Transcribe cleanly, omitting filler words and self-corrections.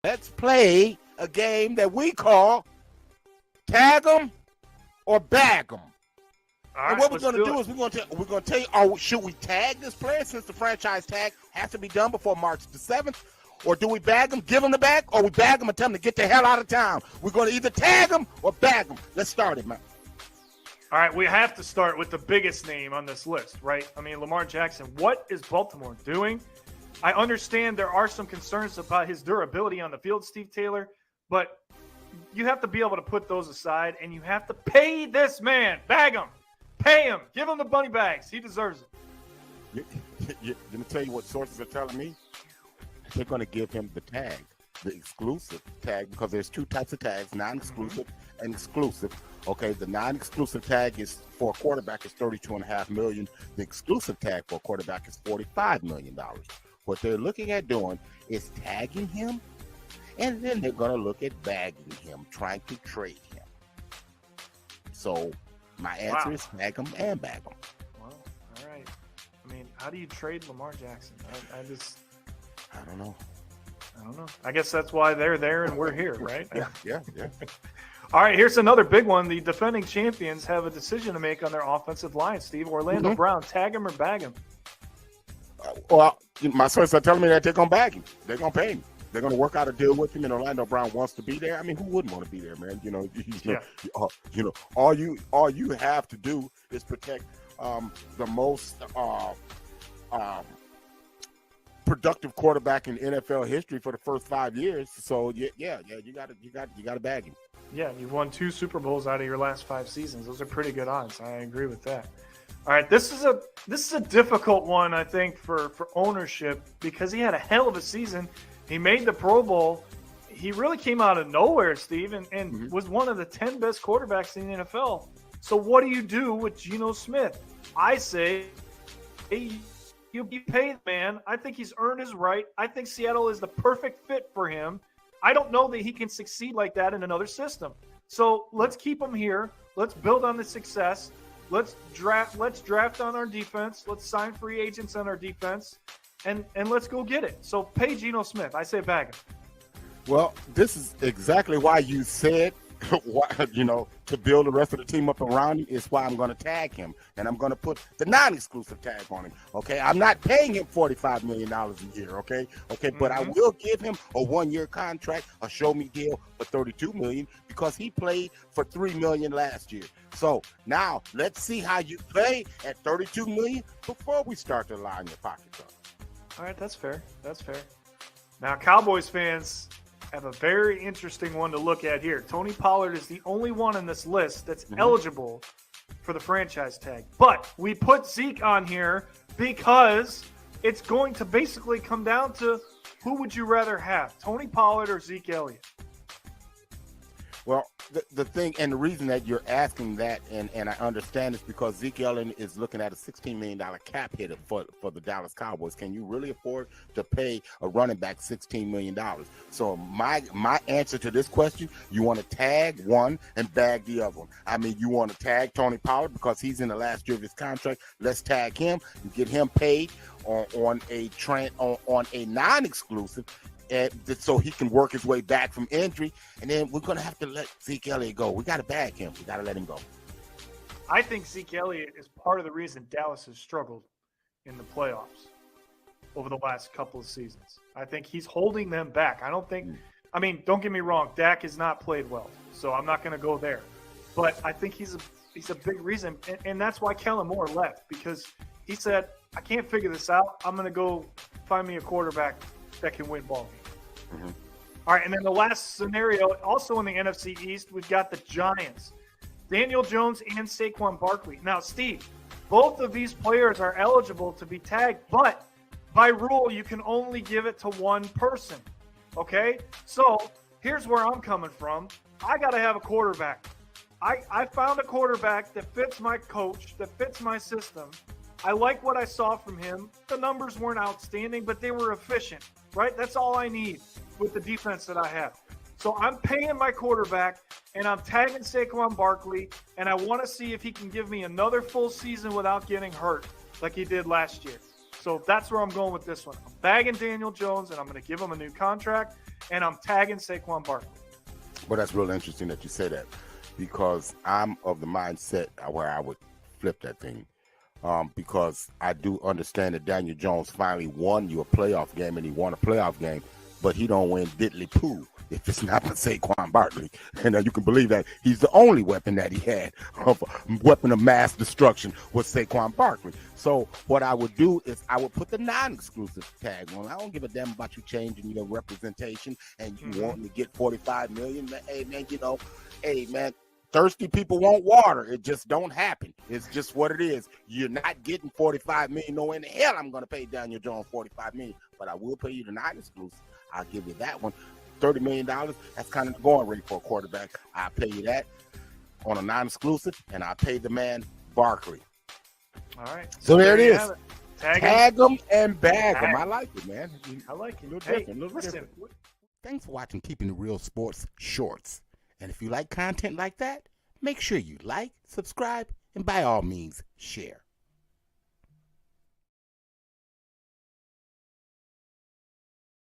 Let's play a game that we call tag 'em or bag 'em. All And right, what we're let's going to do it. is we're going to tell you, oh, should we tag this player since the franchise tag has to be done before March the 7th? Or do we bag them, give them the bag, or we bag them and tell them to get the hell out of town? We're going to either tag them or bag them. Let's start it, man. All right, we have to start with the biggest name on this list, right? I mean, Lamar Jackson. What is Baltimore doing? I understand there are some concerns about his durability on the field, Steve Taylor, but you have to be able to put those aside, and you have to pay this man. Bag him. Pay him. Give him the bunny bags. He deserves it. Let me tell you what sources are telling me. They're going to give him the tag, the exclusive tag, because there's two types of tags, non-exclusive and exclusive. Okay, the non-exclusive tag is for a quarterback is $32.5 million. The exclusive tag for a quarterback is $45 million. What they're looking at doing is tagging him, and then they're going to look at bagging him, trying to trade him. So my answer is tag him and bag him. Well, all right. I mean, how do you trade Lamar Jackson? I don't know. I guess that's why they're there and we're here, right? Yeah. All right, here's another big one. The defending champions have a decision to make on their offensive line, Steve. Orlando Brown, tag him or bag him? Well, my sources are telling me that they're going to bag him. They're going to pay him. They're going to work out a deal with him, and Orlando Brown wants to be there. I mean, who wouldn't want to be there, man? All you have to do is protect the most productive quarterback in NFL history for the first 5 years. So you got to bag him. Yeah, you've won 2 Super Bowls out of your last 5 seasons. Those are pretty good odds. I agree with that. All right, this is a difficult one, I think, for ownership because he had a hell of a season. He made the Pro Bowl. He really came out of nowhere, Steve, and was one of the 10 best quarterbacks in the NFL. So what do you do with Geno Smith? I say, hey, you pay the man. I think he's earned his right. I think Seattle is the perfect fit for him. I don't know that he can succeed like that in another system. So let's keep him here. Let's build on the success. Let's draft on our defense. Let's sign free agents on our defense, and let's go get it. So pay Geno Smith. I say bag him. Well, this is exactly why you said, to build the rest of the team up around him is why I'm going to tag him, and I'm going to put the non-exclusive tag on him. Okay, I'm not paying him $45 million a year. Okay, but I will give him a 1-year contract, a show me deal for $32 million because he played for $3 million last year. So now let's see how you play at $32 million before we start to line your pockets up. All right, that's fair. Now, Cowboys fans have a very interesting one to look at here. Tony Pollard is the only one in this list that's eligible for the franchise tag. But we put Zeke on here because it's going to basically come down to who would you rather have, Tony Pollard or Zeke Elliott? Well, the thing and the reason that you're asking that, and I understand, is because Zeke Elliott is looking at a $16 million cap hit for the Dallas Cowboys. Can you really afford to pay a running back $16 million? So my answer to this question, you want to tag one and bag the other one. I mean, you want to tag Tony Pollard because he's in the last year of his contract. Let's tag him and get him paid on a non-exclusive. So he can work his way back from injury, and then we're going to have to let Zeke Elliott go. We got to bag him. We got to let him go. I think Zeke Elliott is part of the reason Dallas has struggled in the playoffs over the last couple of seasons. I think he's holding them back. I mean, don't get me wrong, Dak has not played well, so I'm not going to go there. But I think he's a big reason, and that's why Kellen Moore left, because he said, I can't figure this out. I'm going to go find me a quarterback that can win ball games. All right, and then the last scenario, also in the NFC East, we've got the Giants. Daniel Jones and Saquon Barkley. Now, Steve, both of these players are eligible to be tagged, but by rule, you can only give it to one person, okay? So here's where I'm coming from. I got to have a quarterback. I found a quarterback that fits my coach, that fits my system. I like what I saw from him. The numbers weren't outstanding, but they were efficient, right? That's all I need with the defense that I have. So I'm paying my quarterback, and I'm tagging Saquon Barkley, and I want to see if he can give me another full season without getting hurt like he did last year. So that's where I'm going with this one. I'm bagging Daniel Jones, and I'm going to give him a new contract, and I'm tagging Saquon Barkley. Well, that's real interesting that you say that, because I'm of the mindset where I would flip that thing. Because I do understand that Daniel Jones finally won you a playoff game, and he won a playoff game, but he don't win diddly poo if it's not for Saquon Barkley. And you can believe that he's the only weapon that he had, weapon of mass destruction, was Saquon Barkley. So what I would do is I would put the non-exclusive tag on. I don't give a damn about you changing your representation and you wanting to get $45 million. Hey man, hey man, thirsty people want water. It just don't happen. It's just what it is. You're not getting $45 million. No in the hell I'm going to pay Daniel Jones $45 million, but I will pay you the non-exclusive. I'll give you that one. $30 million, that's kind of the going rate for a quarterback. I'll pay you that on a non-exclusive, and I'll pay the man Barkley. All right. So there it is. Tag them and bag them. I like it, man. I like it. A little Hey, different. A little listen. different. Thanks for watching Keeping It Real Sports Shorts. And if you like content like that, make sure you like, subscribe, and by all means, share.